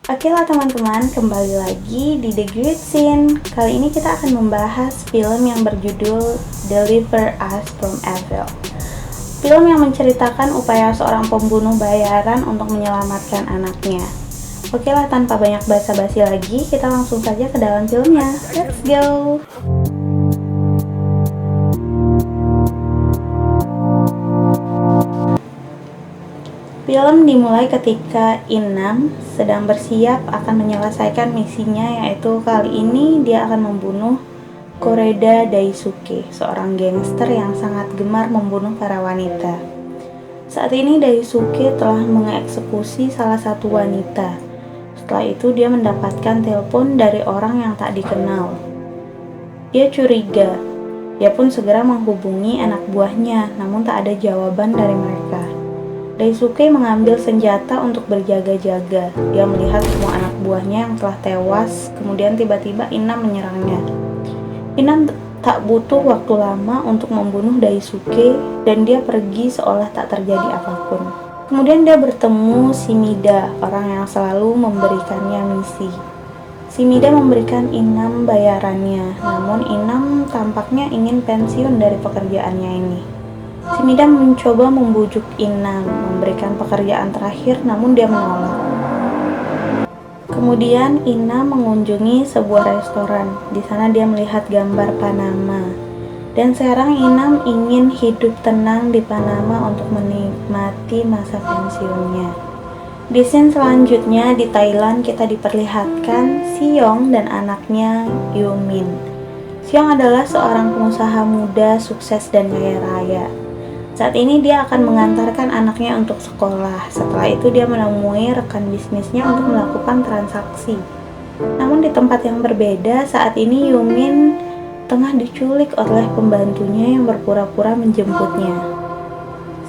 Oke lah teman-teman, kembali lagi di The Great Scene. Kali ini kita akan membahas film yang berjudul Deliver Us from Evil. Film yang menceritakan upaya seorang pembunuh bayaran untuk menyelamatkan anaknya. Oke lah, tanpa banyak basa-basi lagi, kita langsung saja ke dalam filmnya. Let's go! Film dimulai ketika Inam sedang bersiap akan menyelesaikan misinya, yaitu kali ini dia akan membunuh Koreda Daisuke, seorang gangster yang sangat gemar membunuh para wanita. Saat ini Daisuke telah mengeksekusi salah satu wanita. Setelah itu dia mendapatkan telepon dari orang yang tak dikenal. Dia curiga. Dia pun segera menghubungi anak buahnya, namun tak ada jawaban dari mereka. Daisuke mengambil senjata untuk berjaga-jaga. Dia melihat semua anak buahnya yang telah tewas, kemudian tiba-tiba Inam menyerangnya. Inam tak butuh waktu lama untuk membunuh Daisuke, dan dia pergi seolah tak terjadi apapun. Kemudian dia bertemu Shimida, orang yang selalu memberikannya misi. Shimida memberikan Inam bayarannya, namun Inam tampaknya ingin pensiun dari pekerjaannya ini. Shimida mencoba membujuk Inam memberikan pekerjaan terakhir, namun dia menolak. Kemudian Inam mengunjungi sebuah restoran. Di sana dia melihat gambar Panama. Dan sekarang Inam ingin hidup tenang di Panama untuk menikmati masa pensiunnya. Di scene selanjutnya di Thailand kita diperlihatkan Seong dan anaknya Yumin. Seong adalah seorang pengusaha muda sukses dan kaya raya. Saat ini dia akan mengantarkan anaknya untuk sekolah. Setelah itu dia menemui rekan bisnisnya untuk melakukan transaksi. Namun di tempat yang berbeda, saat ini Yumin tengah diculik oleh pembantunya yang berpura-pura menjemputnya.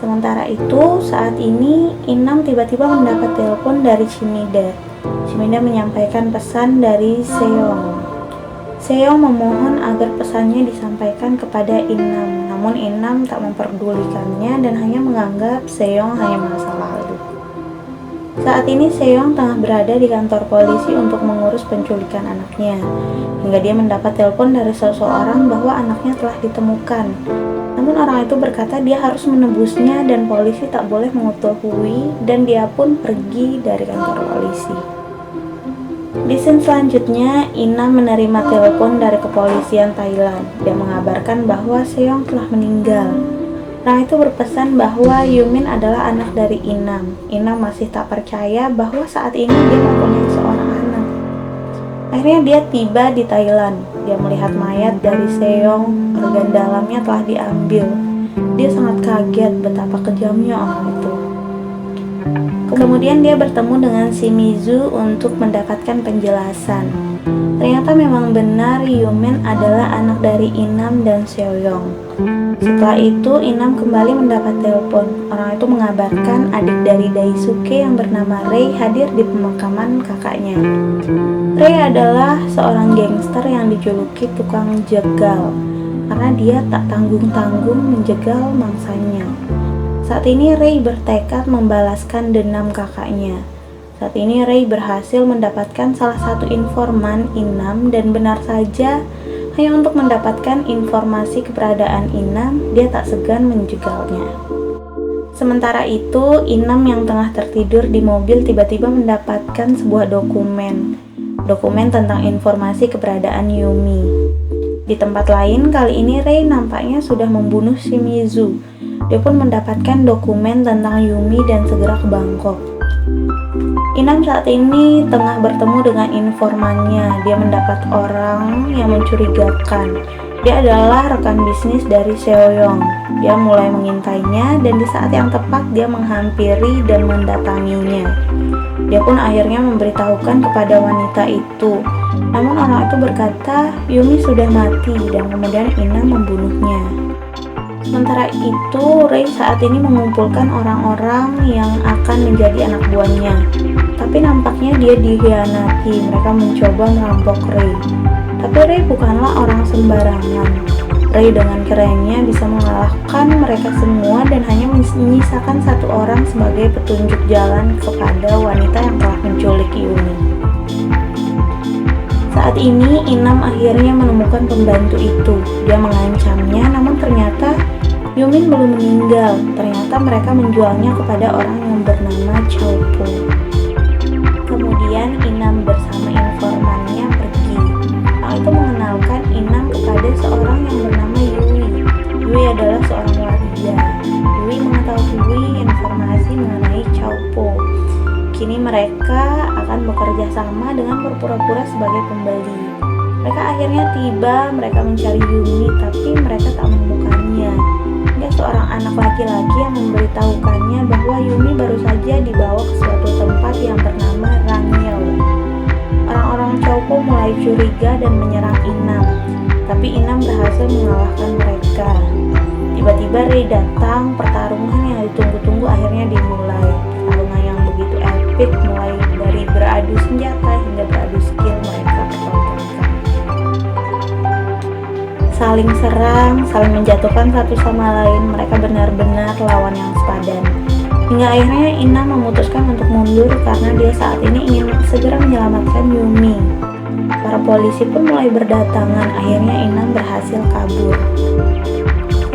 Sementara itu, saat ini Inam tiba-tiba mendapat telepon dari Shimida. Shimida menyampaikan pesan dari Seong. Seong memohon agar pesannya disampaikan kepada Inam, namun Inam tak memperdulikannya dan hanya menganggap Seong hanya masa lalu. Saat ini Seong tengah berada di kantor polisi untuk mengurus penculikan anaknya, hingga dia mendapat telepon dari seseorang bahwa anaknya telah ditemukan. Namun orang itu berkata dia harus menebusnya dan polisi tak boleh mengetahui, dan dia pun pergi dari kantor polisi. Di scene selanjutnya, Inam menerima telepon dari kepolisian Thailand. Dia mengabarkan bahwa Seong telah meninggal. Orang itu berpesan bahwa Yumin adalah anak dari Inam. Inam masih tak percaya bahwa saat ini dia mempunyai seorang anak. Akhirnya dia tiba di Thailand. Dia melihat mayat dari Seong, organ dalamnya telah diambil. Dia sangat kaget betapa kejamnya orang itu. Kemudian dia bertemu dengan Shimizu untuk mendapatkan penjelasan. Ternyata memang benar Yumin adalah anak dari Inam dan Seoyong. Setelah itu Inam kembali mendapat telepon. Orang itu mengabarkan adik dari Daisuke yang bernama Rei hadir di pemakaman kakaknya. Rei adalah seorang gangster yang dijuluki tukang jegal karena dia tak tanggung-tanggung menjegal mangsanya. Saat ini Rei bertekad membalaskan dendam kakaknya. Saat ini Rei berhasil mendapatkan salah satu informan Inam, dan benar saja hanya untuk mendapatkan informasi keberadaan Inam, dia tak segan menjegalnya. Sementara itu, Inam yang tengah tertidur di mobil tiba-tiba mendapatkan sebuah dokumen tentang informasi keberadaan Yumi. Di tempat lain, kali ini Rei nampaknya sudah membunuh Shimizu. Dia pun mendapatkan dokumen tentang Yumi dan segera ke Bangkok. Inam saat ini tengah bertemu dengan informannya. Dia mendapat orang yang mencurigakan. Dia adalah rekan bisnis dari Seoyong. Dia mulai mengintainya dan di saat yang tepat dia menghampiri dan mendatanginya. Dia pun akhirnya memberitahukan kepada wanita itu. Namun orang itu berkata Yumi sudah mati dan kemudian Inam membunuhnya. Sementara itu, Rei saat ini mengumpulkan orang-orang yang akan menjadi anak buahnya. Tapi nampaknya dia dikhianati. Mereka mencoba merampok Rei. Tapi Rei bukanlah orang sembarangan. Rei dengan kerennya bisa mengalahkan mereka semua dan hanya menyisakan satu orang sebagai petunjuk jalan kepada wanita yang telah menculik Yumi. Saat ini Inam akhirnya menemukan pembantu itu. Dia mengancamnya, namun ternyata Yumin belum meninggal. Ternyata mereka menjualnya kepada orang yang bernama Chow Po. Kemudian Inam bersama informannya pergi. Orang itu mengenalkan Inam kepada seorang yang bernama Yui. Yui adalah seorang waria. Yui mengetahui informasi mengenai Chow Po. Kini mereka akan bekerja sama dengan berpura-pura sebagai pembeli. Mereka akhirnya tiba, mereka mencari Yumi, tapi mereka tak menemukannya. Hingga seorang anak laki-laki yang memberitahukannya bahwa Yumi baru saja dibawa ke suatu tempat yang bernama Rangyao. Orang-orang Chow Po mulai curiga dan menyerang Inam, tapi Inam berhasil mengalahkan mereka. Tiba-tiba Rei datang, pertarungan yang ditunggu-tunggu akhirnya dimulai. Pertarungan yang begitu epic, mulai dari beradu senjata hingga beradu skill mereka pertontonkan. Saling serang, saling menjatuhkan satu sama lain, mereka benar-benar lawan yang sepadan. Hingga akhirnya Inam memutuskan untuk mundur karena dia saat ini ingin segera menyelamatkan Yumi. Para polisi pun mulai berdatangan, akhirnya Inam berhasil kabur.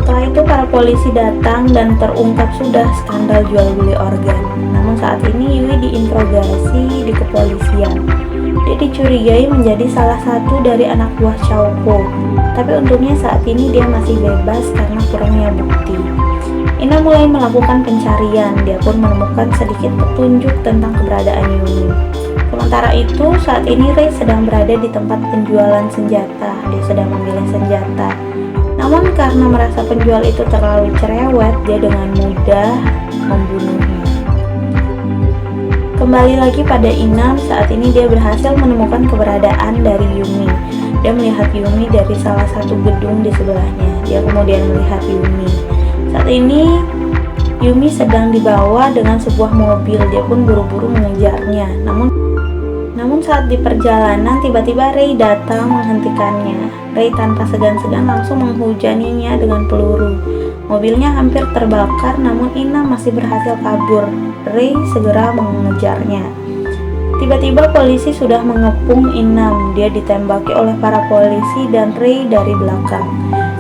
Setelah itu para polisi datang dan terungkap sudah skandal jual beli organ. Namun saat ini Yui diinterogasi di kepolisian. Dia dicurigai menjadi salah satu dari anak buah Chow Po. Tapi untungnya saat ini dia masih bebas karena kurangnya bukti. Ina mulai melakukan pencarian. Dia pun menemukan sedikit petunjuk tentang keberadaan Yumi. Sementara itu saat ini Rei sedang berada di tempat penjualan senjata. Dia sedang memilih senjata. Namun karena merasa penjual itu terlalu cerewet, dia dengan mudah membunuhnya. Kembali lagi pada Inam, saat ini dia berhasil menemukan keberadaan dari Yumi. Dia melihat Yumi dari salah satu gedung di sebelahnya. Dia kemudian melihat Yumi. Saat ini Yumi sedang dibawa dengan sebuah mobil. Dia pun buru-buru mengejarnya. Namun saat di perjalanan tiba-tiba Rei datang menghentikannya. Rei tanpa segan-segan langsung menghujaninya dengan peluru. Mobilnya hampir terbakar, namun Inam masih berhasil kabur. Rei segera mengejarnya. Tiba-tiba polisi sudah mengepung Inam. Dia ditembaki oleh para polisi dan Rei dari belakang.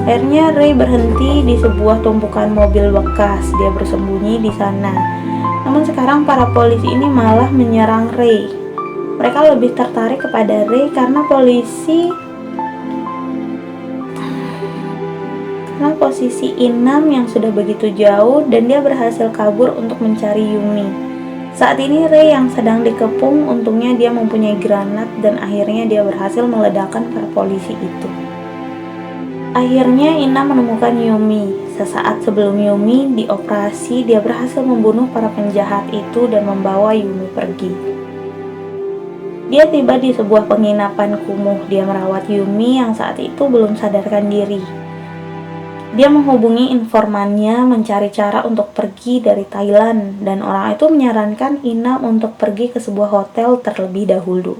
Akhirnya Rei berhenti di sebuah tumpukan mobil bekas. Dia bersembunyi di sana. Namun sekarang para polisi ini malah menyerang Rei. Mereka lebih tertarik kepada Rei karena posisi Inam yang sudah begitu jauh dan dia berhasil kabur untuk mencari Yumi. Saat ini Rei yang sedang dikepung, untungnya dia mempunyai granat dan akhirnya dia berhasil meledakkan para polisi itu. Akhirnya Inam menemukan Yumi. Sesaat sebelum Yumi dioperasi, dia berhasil membunuh para penjahat itu dan membawa Yumi pergi. Dia tiba di sebuah penginapan kumuh. Dia merawat Yumi yang saat itu belum sadarkan diri. Dia menghubungi informannya mencari cara untuk pergi dari Thailand dan orang itu menyarankan Inam untuk pergi ke sebuah hotel terlebih dahulu.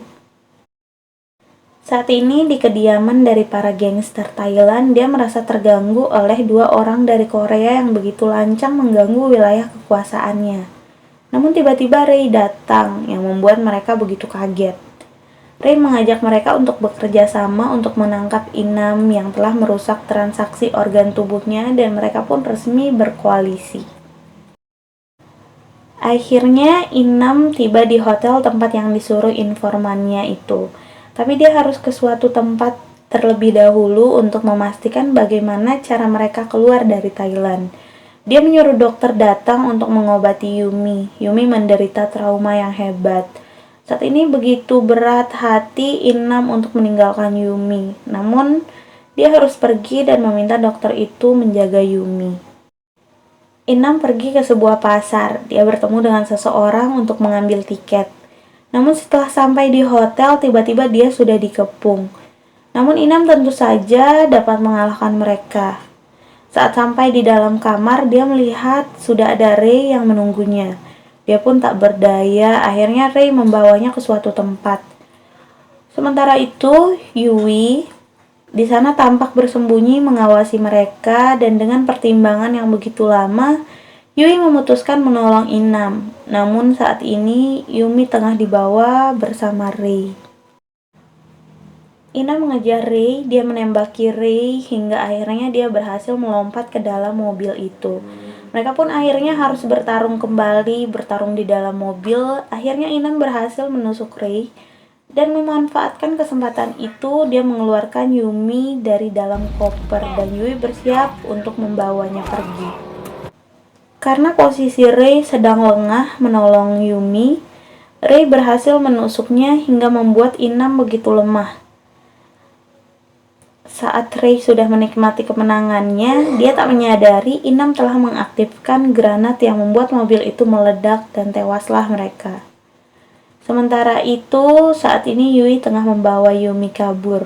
Saat ini di kediaman dari para gangster Thailand, dia merasa terganggu oleh dua orang dari Korea yang begitu lancang mengganggu wilayah kekuasaannya. Namun tiba-tiba Rei datang yang membuat mereka begitu kaget. Rei mengajak mereka untuk bekerja sama untuk menangkap Inam yang telah merusak transaksi organ tubuhnya dan mereka pun resmi berkoalisi. Akhirnya Inam tiba di hotel tempat yang disuruh informannya itu. Tapi dia harus ke suatu tempat terlebih dahulu untuk memastikan bagaimana cara mereka keluar dari Thailand. Dia menyuruh dokter datang untuk mengobati Yumi. Yumi menderita trauma yang hebat. Saat ini begitu berat hati Inam untuk meninggalkan Yumi. Namun dia harus pergi dan meminta dokter itu menjaga Yumi. Inam pergi ke sebuah pasar. Dia bertemu dengan seseorang untuk mengambil tiket. Namun setelah sampai di hotel, tiba-tiba dia sudah dikepung. Namun Inam tentu saja dapat mengalahkan mereka. Saat sampai di dalam kamar, dia melihat sudah ada Rei yang menunggunya. Dia pun tak berdaya, akhirnya Rei membawanya ke suatu tempat. Sementara itu, Yui di sana tampak bersembunyi mengawasi mereka dan dengan pertimbangan yang begitu lama, Yui memutuskan menolong Inam. Namun saat ini Yumi tengah dibawa bersama Rei. Ina mengejar Rei, dia menembaki Rei hingga akhirnya dia berhasil melompat ke dalam mobil itu. Mereka pun akhirnya harus bertarung kembali, bertarung di dalam mobil. Akhirnya Inam berhasil menusuk Rei dan memanfaatkan kesempatan itu dia mengeluarkan Yumi dari dalam koper dan Yui bersiap untuk membawanya pergi. Karena posisi Rei sedang lengah menolong Yumi, Rei berhasil menusuknya hingga membuat Inam begitu lemah. Saat Rei sudah menikmati kemenangannya, dia tak menyadari Inam telah mengaktifkan granat yang membuat mobil itu meledak dan tewaslah mereka. Sementara itu, saat ini Yui tengah membawa Yumi kabur.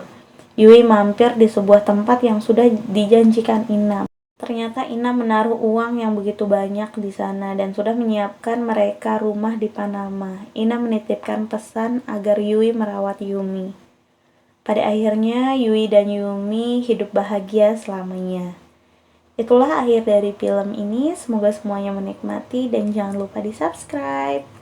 Yui mampir di sebuah tempat yang sudah dijanjikan Inam. Ternyata Inam menaruh uang yang begitu banyak di sana dan sudah menyiapkan mereka rumah di Panama. Inam menitipkan pesan agar Yui merawat Yumi. Pada akhirnya, Yui dan Yumi hidup bahagia selamanya. Itulah akhir dari film ini. Semoga semuanya menikmati dan jangan lupa di subscribe.